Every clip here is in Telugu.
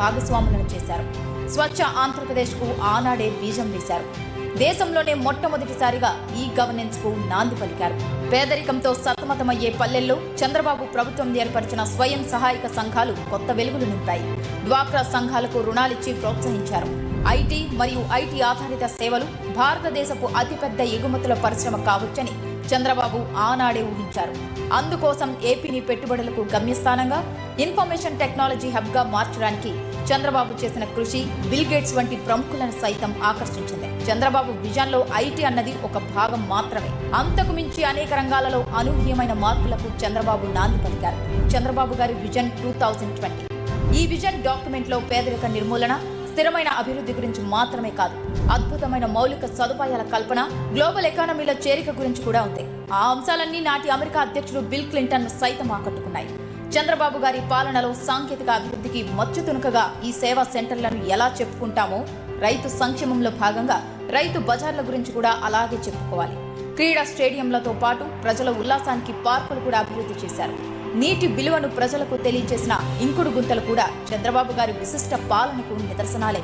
భాగస్వాములను చేశారు. స్వచ్ఛ ఆంధ్రప్రదేశ్ కు ఆనాడే బీజం వేశారు. దేశంలోనే మొట్టమొదటిసారిగా ఈ గవర్నెన్స్ కు నాంది పలికారు. పేదరికంతో సతమతమయ్యే పల్లెల్లో చంద్రబాబు ప్రభుత్వం ఏర్పరిచిన స్వయం సహాయక సంఘాలు కొత్త వెలుగులు నింపాయి. డ్వాక్రా సంఘాలకు రుణాలిచ్చి ప్రోత్సహించారు. ఐటీ మరియు ఐటీ ఆధారిత సేవలు భారతదేశపు అతిపెద్ద ఎగుమతుల పరిశ్రమ కావచ్చని చంద్రబాబు ఆనాడే ఊహించారు. అందుకోసం ఏపీని పెట్టుబడులకు గమ్యస్థానంగా ఇన్ఫర్మేషన్ టెక్నాలజీ హబ్ గా మార్చడానికి చంద్రబాబు చేసిన కృషి బిల్ గేట్స్ వంటి ప్రముఖులను సైతం ఆకర్షించింది. చంద్రబాబు విజన్ లో ఐటీ అన్నది ఒక భాగం మాత్రమే. అంతకు మించి అనేక రంగాలలో అనూహ్యమైన మార్పులకు చంద్రబాబు నాంది పలికారు. చంద్రబాబు గారి విజన్ 2020 ఈ విజన్ డాక్యుమెంట్ లో పేదరిక నిర్మూలన, స్థిరమైన అభివృద్ధి గురించి మాత్రమే కాదు, అద్భుతమైన మౌలిక సదుపాయాల కల్పన, గ్లోబల్ ఎకానమీలో చేరిక గురించి కూడా ఉంది. ఆ అంశాలన్నీ నాటి అమెరికా అధ్యక్షుడు బిల్ క్లింటన్ సైతం ఆకట్టుకున్నాయి. చంద్రబాబు గారి పాలనలో సాంకేతిక అభివృద్ధికి మచ్చుతునుకగా ఈ సేవా సెంటర్లను ఎలా చెప్పుకుంటామో, రైతు సంక్షేమంలో భాగంగా రైతు బజార్ల గురించి కూడా అలాగే చెప్పుకోవాలి. క్రీడా స్టేడియంలతో పాటు ప్రజల ఉల్లాసానికి పార్కులు కూడా అభివృద్ధి చేశారు. నీటి విలువను ప్రజలకు తెలియజేసిన ఇంకుడు గుంతలు కూడా చంద్రబాబు గారి విశిష్ట పాలనకు నిదర్శనాలే.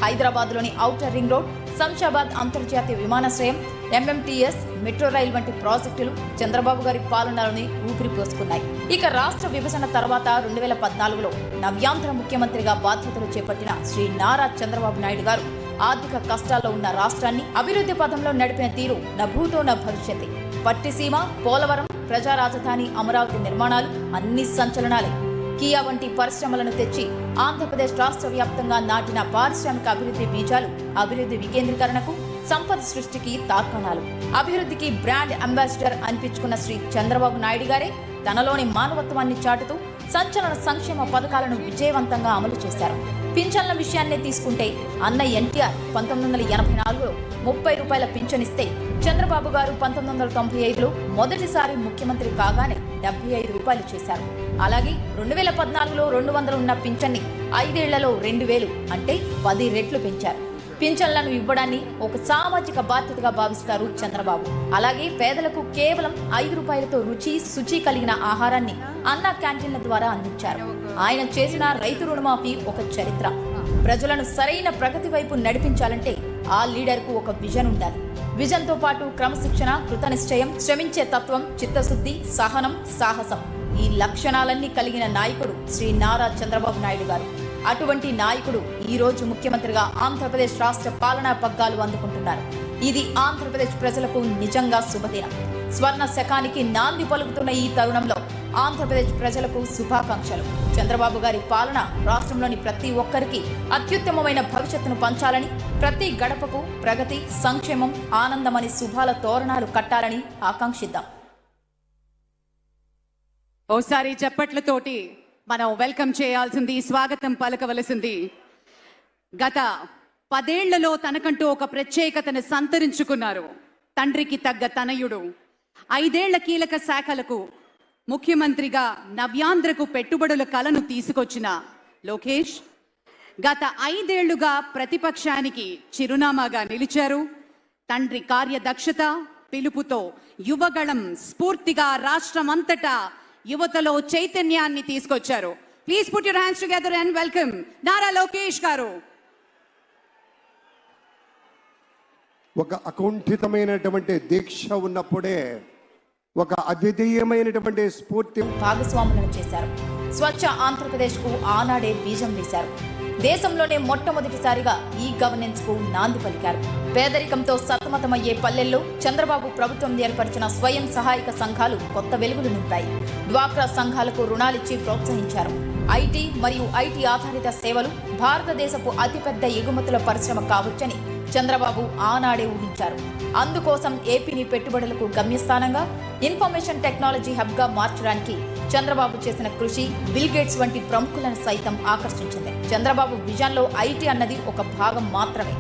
హైదరాబాద్లోని ఔటర్ రింగ్ రోడ్, శంషాబాద్ అంతర్జాతీయ విమానాశ్రయం, ఎంఎంటీఎస్, మెట్రో రైల్ వంటి ప్రాజెక్టులు చంద్రబాబు గారి పాలనలోని ఊపిరి పోసుకున్నాయి. ఇక రాష్ట్ర విభజన తర్వాత 2014లో నవ్యాంధ్ర ముఖ్యమంత్రిగా బాధ్యతలు చేపట్టిన శ్రీ నారా చంద్రబాబు నాయుడు గారు ఆర్థిక కష్టాల్లో ఉన్న రాష్ట్రాన్ని అభివృద్ధి పథంలో నడిపిన తీరు నభూతో న భవిష్యత్తే. పట్టిసీమ, పోలవరం, ప్రజా రాజధాని అమరావతి నిర్మాణాలు అన్ని సంచలనాలే. కియా వంటి పరిశ్రమలను తెచ్చి ఆంధ్రప్రదేశ్ రాష్ట్ర వ్యాప్తంగా నాటిన పారిశ్రామిక అభివృద్ధి బీజాలు అభివృద్ధి వికేంద్రీకరణకు, సంపద సృష్టికి తార్కాణాలు. అభివృద్ధికి బ్రాండ్ అంబాసిడర్ అనిపించుకున్న శ్రీ చంద్రబాబు నాయుడు గారే తనలోని మానవత్వాన్ని చాటుతూ సంచలన సంక్షేమ పథకాలను విజయవంతంగా అమలు చేశారు. పింఛన్ల విషయాన్నే తీసుకుంటే అన్న ఎన్టీఆర్ 1984లో 30 రూపాయల పింఛన్ ఇస్తే చంద్రబాబు గారు 1995లో మొదటిసారి ముఖ్యమంత్రి కాగానే 75 రూపాయలు చేశారు. అలాగే 2014లో 200 ఉన్న పింఛన్ని 5 ఏళ్లలో 2000 అంటే 10 రెట్లు పెంచారు. పింఛన్లను ఇవ్వడాన్ని ఒక సామాజిక బాధ్యతగా భావిస్తారు చంద్రబాబు. అలాగే పేదలకు కేవలం 5 రూపాయలతో రుచి, శుచి కలిగిన ఆహారాన్ని అన్న క్యాంటీన్ల ద్వారా అందించారు. ఆయన చేసిన రైతు రుణమాఫీ ఒక చరిత్ర. ప్రజలను సరైన ప్రగతి వైపు నడిపించాలంటే ఆ లీడర్ కు ఒక విజన్ ఉండాలి. విజన్ తో పాటు క్రమశిక్షణ, కృతనిశ్చయం, శ్రమించే తత్వం, చిత్తశుద్ధి, సహనం, సాహసం ఈ లక్షణాలన్నీ కలిగిన నాయకుడు శ్రీ నారా చంద్రబాబు నాయుడు గారు. అటువంటి నాయకుడు ఈ రోజు ముఖ్యమంత్రిగా ఆంధ్రప్రదేశ్ రాష్ట్ర పాలనా పగ్గాలు అందుకుంటున్నారు. ఇది ఆంధ్రప్రదేశ్ ప్రజలకు నిజంగా శుభదినం. స్వర్ణ శకానికి నాంది పలుకుతున్న ఈ తరుణంలో ఆంధ్రప్రదేశ్ ప్రజలకు శుభాకాంక్షలు. చంద్రబాబు గారి పాలన రాష్ట్రంలోని ప్రతి ఒక్కరికి అత్యుత్తమమైన భవిష్యత్తును పంచాలని, ప్రతి గడపకు ప్రగతి, సంక్షేమం, ఆనందమని శుభాల తోరణాలు కట్టాలని ఆకాంక్షిద్దాం. ఓసారి చప్పట్లతోటి మనం వెల్కమ్ చేయాల్సింది, స్వాగతం పలకవలసింది. గత 10 ఏళ్లలో తనకంటూ ఒక ప్రత్యేకతను సంతరించుకున్నారు తండ్రికి తగ్గ తనయుడు. 5 ఏళ్ల కీలక శాఖలకు ముఖ్యమంత్రిగా నవ్యాంధ్రకు పెట్టుబడుల కలను తీసుకొచ్చిన లోకేష్ గత 5 ఏళ్లుగా ప్రతిపక్షానికి చిరునామాగా నిలిచారు. తండ్రి కార్యదక్షత, పిలుపుతో యువగళం స్ఫూర్తిగా రాష్ట్రమంతటా యువతలో చైతన్యాన్ని తీసుకొచ్చారు. Please put your hands together and welcome Nara Lokesh గారు. ఒక అకుంఠితమైనటువంటి దీక్ష ఉన్నప్పుడే ఒక అద్వితీయమైనటువంటి స్ఫూర్తి భాగస్వాములను చేశారు. స్వచ్ఛ ఆంధ్రప్రదేశ్ కు ఆనాడే బీజం వేశారు. దేశంలోనే మొట్టమొదటిసారిగా ఈ గవర్నెన్స్ కు నాంది పలికారు. పేదరికంతో సతమతమయ్యే పల్లెల్లో చంద్రబాబు ప్రభుత్వం ఏర్పరిచిన స్వయం సహాయక సంఘాలు కొత్త వెలుగులు నింపాయి. డ్వాక్రా సంఘాలకు రుణాలిచ్చి ప్రోత్సహించారు. ఐటీ మరియు ఐటీ ఆధారిత సేవలు భారతదేశపు అతిపెద్ద ఎగుమతుల పరిశ్రమ కావచ్చని చంద్రబాబు ఆనాడే ఊహించారు. అందుకోసం ఏపీని పెట్టుబడులకు గమ్యస్థానంగా ఇన్ఫర్మేషన్ టెక్నాలజీ హబ్ గా మార్చడానికి చంద్రబాబు చేసిన కృషి బిల్ గేట్స్ వంటి ప్రముఖులను సైతం ఆకర్షించింది. చంద్రబాబు విజన్ లో ఐటీ అన్నది ఒక భాగం మాత్రమే.